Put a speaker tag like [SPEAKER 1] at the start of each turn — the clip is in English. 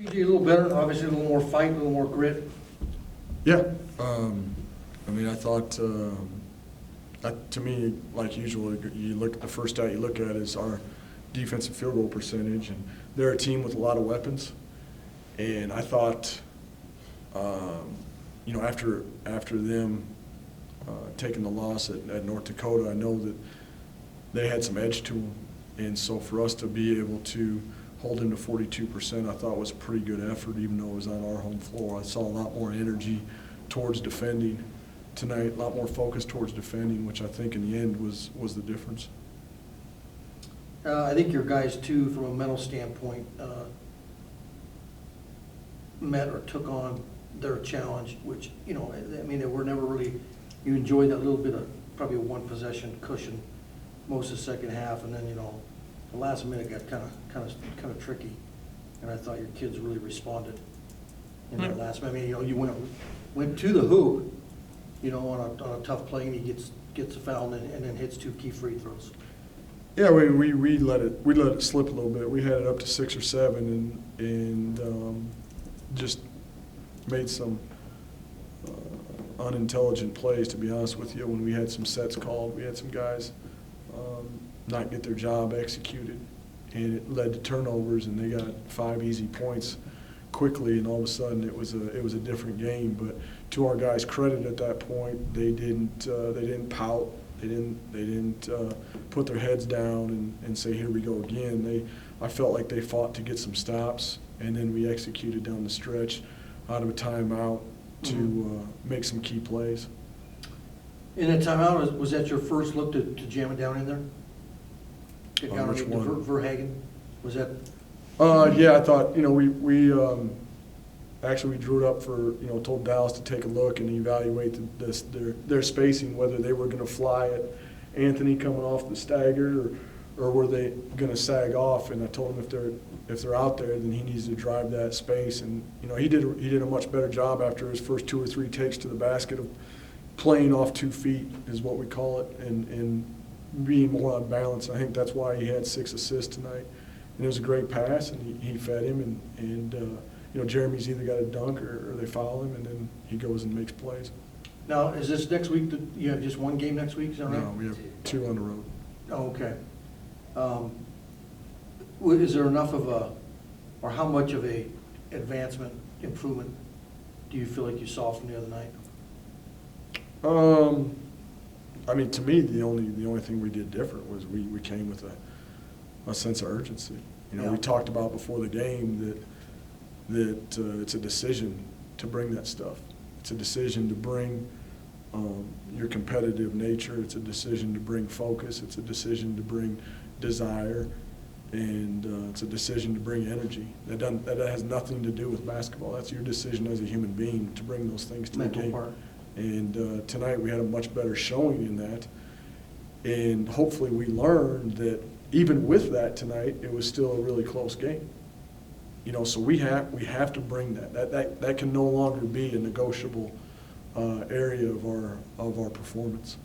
[SPEAKER 1] BJ, a little better, obviously a little more fight, a little more grit.
[SPEAKER 2] Yeah. I mean, I thought, to me, like usual, you look at the first stat you look at is our defensive field goal percentage, and they're a team with a lot of weapons. And I thought, you know, after them taking the loss at North Dakota, I know that they had some edge to them. And so for us to be able to hold them to 42%, I thought was a pretty good effort, even though it was on our home floor. I saw a lot more energy towards defending tonight, a lot more focus towards defending, which I think in the end was the difference.
[SPEAKER 1] I think your guys, too, from a mental standpoint, met or took on their challenge, which, you know, I mean, they were never really, you enjoyed that little bit of probably a one-possession cushion most of the second half, and then, you know, the last minute got kind of tricky, and I thought your kids really responded in that last minute. I mean, you know, you went to the hoop, you know, on a tough play, and he gets a foul and then hits 2 key free throws.
[SPEAKER 2] Yeah, we let it slip a little bit. We had it up to 6 or 7, and just made some unintelligent plays, to be honest with you. When we had some sets called, we had some guys not get their job executed, and it led to turnovers, and they got 5 easy points quickly, and all of a sudden it was a different game. But to our guys' credit, at that point, they didn't pout. They didn't put their heads down and say, here we go again. I felt like they fought to get some stops, and then we executed down the stretch out of a timeout to make some key plays.
[SPEAKER 1] In that timeout, was that your first look to jam it down in there? Get down
[SPEAKER 2] Which
[SPEAKER 1] to
[SPEAKER 2] one?
[SPEAKER 1] Verhagen? Was that?
[SPEAKER 2] Yeah, I thought, you know, we actually drew it up for, you know, told Dallas to take a look and evaluate their spacing, whether they were going to fly at Anthony coming off the stagger or were they going to sag off. And I told him if they're out there, then he needs to drive that space. And, you know, he did a much better job after his first 2 or 3 takes to the basket of playing off 2 feet is what we call it, and being more on balance. I think that's why he had 6 assists tonight. And it was a great pass, and he fed him, and you know, Jeremy's either got a dunk or they foul him, and then he goes and makes plays.
[SPEAKER 1] Now, is this next week that you have just 1 game next week? Is that right?
[SPEAKER 2] No, we have 2 on the road.
[SPEAKER 1] Oh, okay. Is there enough of or how much of a advancement, improvement do you feel like you saw from the other night?
[SPEAKER 2] I mean, to me, the only thing we did different was we came with a sense of urgency. You know,
[SPEAKER 1] Yeah.
[SPEAKER 2] we talked about before the game that it's a decision to bring that stuff. It's a decision to bring your competitive nature. It's a decision to bring focus. It's a decision to bring desire, and it's a decision to bring energy. That has nothing to do with basketball. That's your decision as a human being to bring those things to the game.
[SPEAKER 1] Part.
[SPEAKER 2] And tonight we had a much better showing in that. And hopefully we learned that even with that tonight, it was still a really close game. You know, so we have to bring that. That can no longer be a negotiable area of our performance.